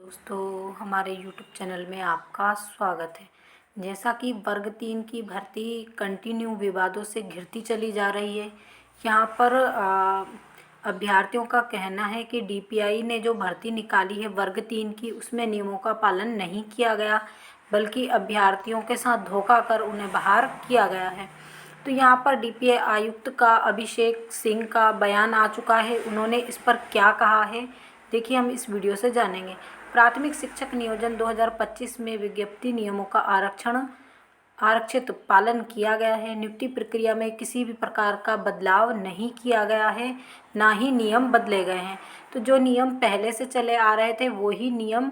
दोस्तों, हमारे YouTube channel में आपका स्वागत है। जैसा कि वर्ग 3 की भर्ती कंटिन्यू विवादों से घिरती चली जा रही है। यहाँ पर अभ्यर्थियों का कहना है कि DPI ने जो भर्ती निकाली है वर्ग 3 की, उसमें नियमों का पालन नहीं किया गया, बल्कि अभ्यर्थियों के साथ धोखा कर उन्हें बाहर किया गया है। तो यहाँ पर DPI आयुक्त का अभिषेक सिंह का बयान आ चुका है। उन्होंने इस पर क्या कहा है, देखिए हम इस वीडियो से जानेंगे। प्राथमिक शिक्षक नियोजन 2025 में विज्ञप्ति नियमों का आरक्षित पालन किया गया है। नियुक्ति प्रक्रिया में किसी भी प्रकार का बदलाव नहीं किया गया है, ना ही नियम बदले गए हैं। तो जो नियम पहले से चले आ रहे थे वही नियम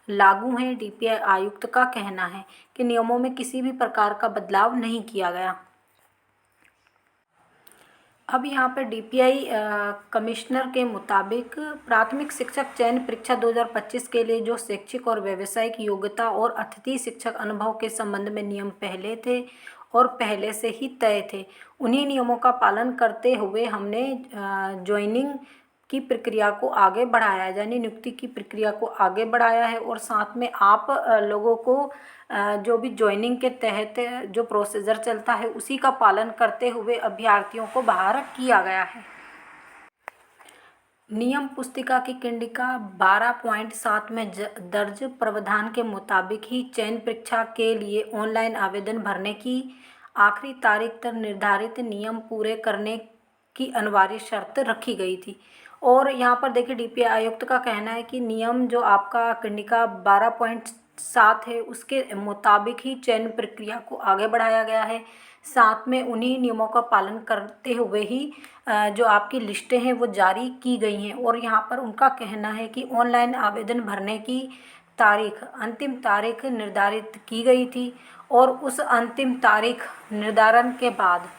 लागू हैं। DPI आयुक्त का कहना है कि नियमों में किसी भी प्रकार का बदलाव नहीं किया गया। अब यहाँ पर DPI कमिश्नर के मुताबिक प्राथमिक शिक्षक चयन परीक्षा 2025 के लिए जो शैक्षिक और व्यावसायिक योग्यता और अतिथि शिक्षक अनुभव के संबंध में नियम पहले थे और पहले से ही तय थे, उन्हीं नियमों का पालन करते हुए हमने ज्वाइनिंग की प्रक्रिया को आगे बढ़ाया है, यानी नियुक्ति की प्रक्रिया को आगे बढ़ाया है। और साथ में आप लोगों को जो भी ज्वाइनिंग के तहत जो प्रोसीजर चलता है उसी का पालन करते हुए अभ्यर्थियों को बाहर किया गया है। नियम पुस्तिका की कंडिका 12.7 में दर्ज प्रावधान के मुताबिक ही चयन परीक्षा के लिए ऑनलाइन आवेदन भरने की आखिरी तारीख तक निर्धारित नियम पूरे करने की अनिवार्य शर्त रखी गई थी। और यहाँ पर देखिए DPI आयुक्त का कहना है कि नियम जो आपका कंडिका 12.7 है उसके मुताबिक ही चयन प्रक्रिया को आगे बढ़ाया गया है। साथ में उन्हीं नियमों का पालन करते हुए ही जो आपकी लिस्टें हैं वो जारी की गई हैं। और यहाँ पर उनका कहना है कि ऑनलाइन आवेदन भरने की अंतिम तारीख निर्धारित की गई थी और उस अंतिम तारीख निर्धारण के बाद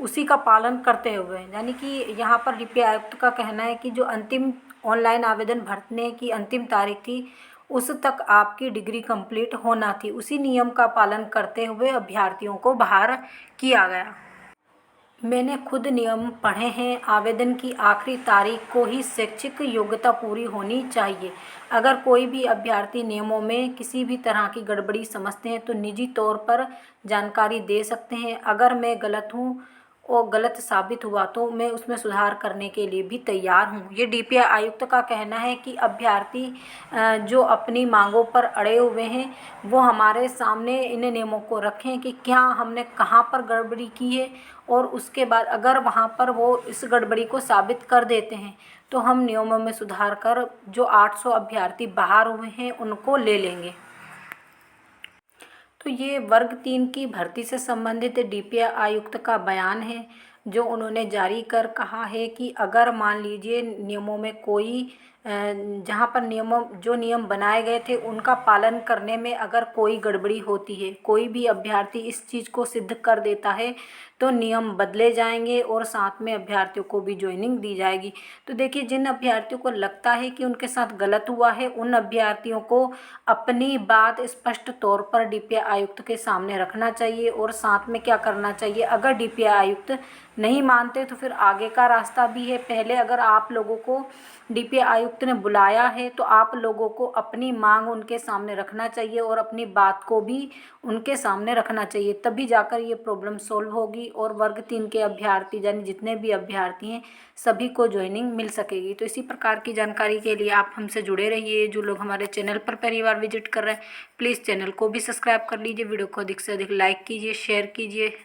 उसी का पालन करते हुए, यानी कि यहाँ पर DPI आयुक्त का कहना है कि जो अंतिम ऑनलाइन आवेदन भरने की अंतिम तारीख थी उस तक आपकी डिग्री कंप्लीट होना थी, उसी नियम का पालन करते हुए अभ्यर्थियों को बाहर किया गया। मैंने खुद नियम पढ़े हैं। आवेदन की आखिरी तारीख को ही शैक्षिक योग्यता पूरी होनी चाहिए। अगर कोई भी अभ्यर्थी नियमों में किसी भी तरह की गड़बड़ी समझते हैं तो निजी तौर पर जानकारी दे सकते हैं। अगर मैं गलत हूँ और गलत साबित हुआ तो मैं उसमें सुधार करने के लिए भी तैयार हूँ। ये DPI आयुक्त का कहना है कि अभ्यर्थी जो अपनी मांगों पर अड़े हुए हैं वो हमारे सामने इन नियमों को रखें कि क्या हमने कहाँ पर गड़बड़ी की है, और उसके बाद अगर वहाँ पर वो इस गड़बड़ी को साबित कर देते हैं तो हम नियमों में सुधार कर जो 800 अभ्यर्थी बाहर हुए हैं उनको ले लेंगे। तो ये वर्ग 3 की भर्ती से संबंधित DPI आयुक्त का बयान है जो उन्होंने जारी कर कहा है कि अगर मान लीजिए नियमों में कोई जहाँ पर जो नियम बनाए गए थे उनका पालन करने में अगर कोई गड़बड़ी होती है, कोई भी अभ्यर्थी इस चीज़ को सिद्ध कर देता है तो नियम बदले जाएंगे और साथ में अभ्यर्थियों को भी ज्वाइनिंग दी जाएगी। तो देखिए, जिन अभ्यर्थियों को लगता है कि उनके साथ गलत हुआ है उन अभ्यर्थियों को अपनी बात स्पष्ट तौर पर DPI आयुक्त के सामने रखना चाहिए। और साथ में क्या करना चाहिए, अगर DPI आयुक्त नहीं मानते तो फिर आगे का रास्ता भी है। पहले अगर आप लोगों को DPI आयुक्त ने बुलाया है तो आप लोगों को अपनी मांग उनके सामने रखना चाहिए और अपनी बात को भी उनके सामने रखना चाहिए, तभी जाकर ये प्रॉब्लम सॉल्व होगी और वर्ग 3 के अभ्यर्थी यानी जितने भी अभ्यर्थी हैं सभी को ज्वाइनिंग मिल सकेगी। तो इसी प्रकार की जानकारी के लिए आप हमसे जुड़े रहिए। जो लोग हमारे चैनल पर पहली बार विजिट कर रहे हैं प्लीज़ चैनल को भी सब्सक्राइब कर लीजिए, वीडियो को अधिक से अधिक लाइक कीजिए, शेयर कीजिए।